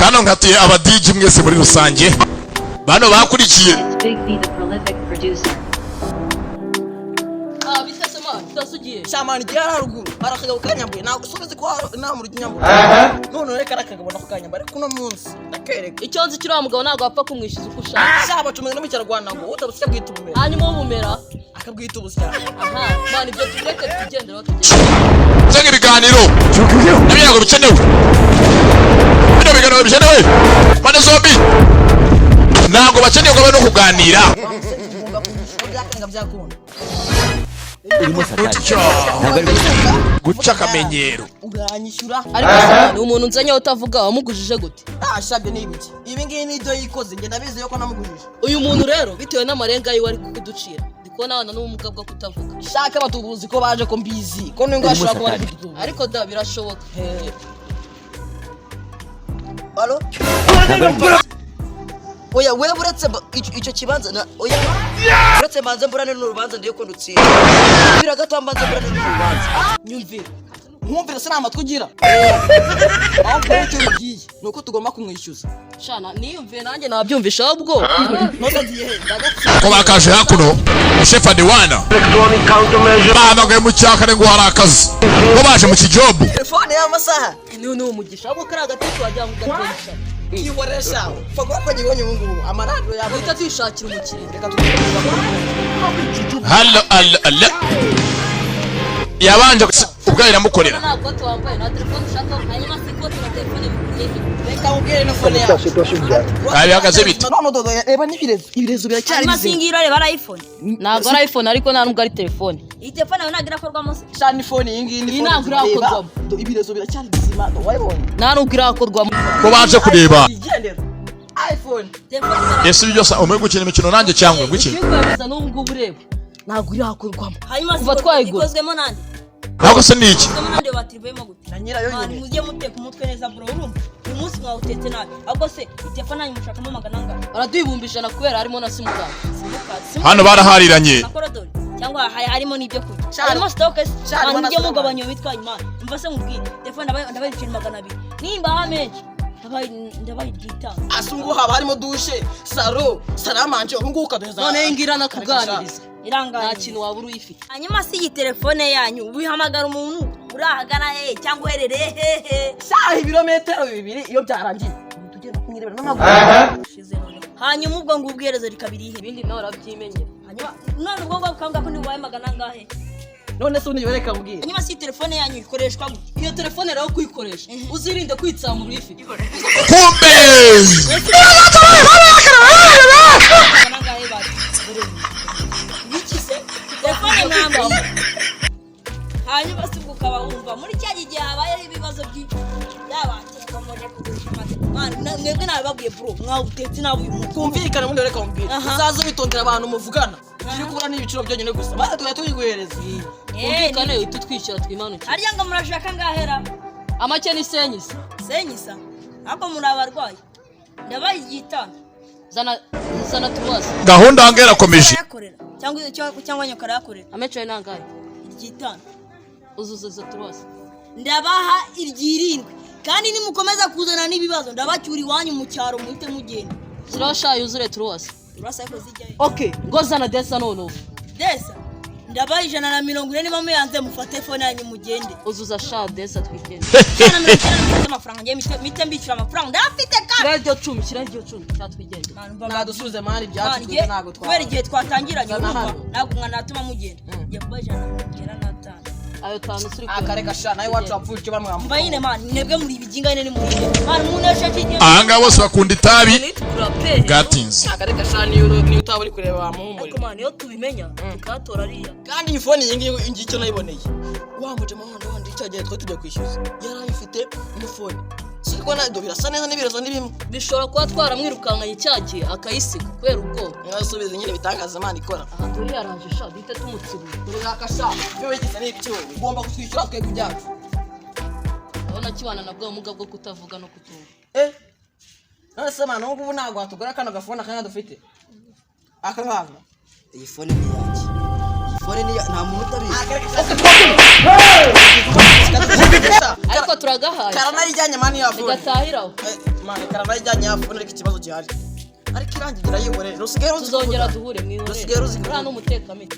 Hano ngatiye aba DJ mwese muri rusange bano bakurikiye Tasugiye shamani gyara haruguru arakaga ukanyambuye nago subize ko nta muri kinyambuye none reka rakagabona ko kanyambare kuno munsi ndakereka icyonzi kiri wa mugabo nago apfa kumwishiza uko ushaka shaba cumwe no mu cyarwanda ngo utabusya bwita ubumera hanyuma ubumera akabwita ubusya aha mani ibyo tureke tugendera tugende zenga ibiganiro nabyago bikenewe bino biganiro bikenewe mane zombi ntabwo bakeneye ngo no kuganira guca akamenyero uranyishyura ariko ni umuntu nzanye utavuga wamugujije gute ashabye n'ibiki ibi ngibi nibyo yikoze nge ndabizi yuko namugujije uyu muntu rero bitewe n'amarenga yiwe ari kukuducira ndikubona abana n'ubumuga bwo kutavuga shaka batubuzi ko baje ko mbizi ko ningo ashobora kuba ari kutubuza ariko da birashoboka Allo oya wewe buretse icyo kibanza oya buretse manze mburane n'urubanza ndiyo ko ndutsinda bira gato mbanze mburane n'urubanza nyumvira nkumvira se namatwe ugira aho cyo bigiye nuko tugomba kumwishyuza shana niyumviye nanjye nabyumvisha ahubwo nota ndiye ko bakaje hakuno chef Adewana bahamagaye mu cyakare ngo hari akazi ko baje mu kijobu telefone y'amasaha ni umugisha ahubwo kari agateko wajya mu gakoresha kiboresha fagwa ko nyibonye ubungubu amaradiyo yabo uhita twishakira umukiriya reka tugerageza Hello yabanje ubwo iramukorera ntabwo tuwambaye na telefone ushaka hanyuma siko tuna telefone reka ubwire no phone yawe abihagaze bite no reba n'ibirezo biracyari bizima singira reba iPhone ntabwo ari iPhone ariko nta nubwo ari telefone iyi telefone nayo ntagira akorwamo se shani phone iyi ngiyi ni ntabwo irakorwamo ibirezo biracyari bizima wayibonye nta nubwo irakorwamo ko baje kureba igendera iPhone ese byose umwe gukina imikino nanjye cyangwa ngwiki ikwemeza n'ubu ngubu ureba ntabwo irakorwamo hanyuma kuva twayigura ikozwemo nande ntabwo se niki ikozwemo nande batirivemo gute na nyirayo nyine mujye muteka umutwe neza bro urumva uyu munsi mwawutetse nabi ahubwo se telefone nanyu mushakamo magana angana araduhibumbishana kubera harimo na simukadi hano barahariranye na korodori cyangwa harimo n'ibyo kurya harimo stoke mujye mugabanya bitwaye imana umva se mubwire telefone ndabayicira magana 2 nimba hamenje ndabaye igitanga asungu haba harimo dushe saro saramanje ubungubu kadoza none ngira nakuganiriza irangana nta kintu wabura uyifite hanyuma si iyi telefone yanyu ubihamagara umuntu urahagana he cyangwa uherereye hehe saha ibirometero 2 iyo byarangiye tugenda kunyirebera n'amaguru hanyuma ubwo ngubwirezo rikabirihe ibindi nawe urabyimenyera hanyuma none ubwo bakanga ko ndiwaye magana angahe none se unibereka mbwira hanyuma si telefone yanyu ikoreshwa gute iyo telefone rero kuyikoresha uzirinde kwitsamura uyifite kumbe bikize telefone mwambaye hanyuma si ubwo ukaba wumva muri cya gihe habaye ibibazo yabatekomoje kugurisha amata mwebwe nabibabwiye bro mwawutetse nawe uyu muntu kumvikana muri reka mbwira uzaze witondera abantu muvugana kiri kubura n'ibiciro byonyine gusa bana tuyiguhereza kumvikane uhita utwishyura twimanuke harya ngo murashaka ngahera amake ni senyisa senyisa ahubwo muri abarwayi ndabaye igitanda zana tuwasi gahunda hange irakomeje cyangwa nyokara yakorera amece nangaye igitanda uzuza tuwasi ndabaha iryirindwi kandi nimukomeza kuzana n'ibibazo ndabacyura iwanyu mu cyaro muhite mugenda ziraho sha yuzure tuwasi urasa ko zijyayo okay ngo zana desa none desa ndabaye 140 niba muyanze mufate phone yanyu mugende uzuza sha desa twigende amafaranga ngiye mite mbicira amafaranga ndafite kandi radio 10 radio 10 cyatwigende nadusubize mani byacu nago twa kubera igihe twatangiranye ntabwo mwanatuma mugenda ngiye kubaye 145 ayo tanu suri akareka sha nayo wacu wapfuye bamwe mbayine mani nebwe muri ibijinga ine ni muri mani munesha kinye ahanga bose bakunda itabi gatinze akareka sha ni utaburi kureba amuhumuri ariko mani yo tubimenya tukatora ariya kandi ifone iyi ngicyo nayiboneye wamuje mahanda wandi icyagiye twa tujya kwishyuza yarayifite umufone siko na birasa neza n'ibirezo n'ibimwe bishobora kuba twaramwirukankanye cyagiye akayisiga kubera ubwoba mwasubize nyine bitangaza Imana ikora aha dore yaranje sha bite tumutsibuye dore nakasha byo wigeze n'ibyo ugomba kutwishyura twebwe ibyacu abona kibana nabwo umuga bwo kutavuga no kutumva none se mana ubu ntago watugura kano gafone akanya dufite akanganga iyi phone ni yanjye fone ni nta muntu utabizi ariko turagahaye karana ijyanye mani yavuye gatahiraho mani karana ijyanye yavuye ariko ikibazo gihari ariko irangigira yihore rusigaye tuzongera duhure mwihore ura n'umutekamite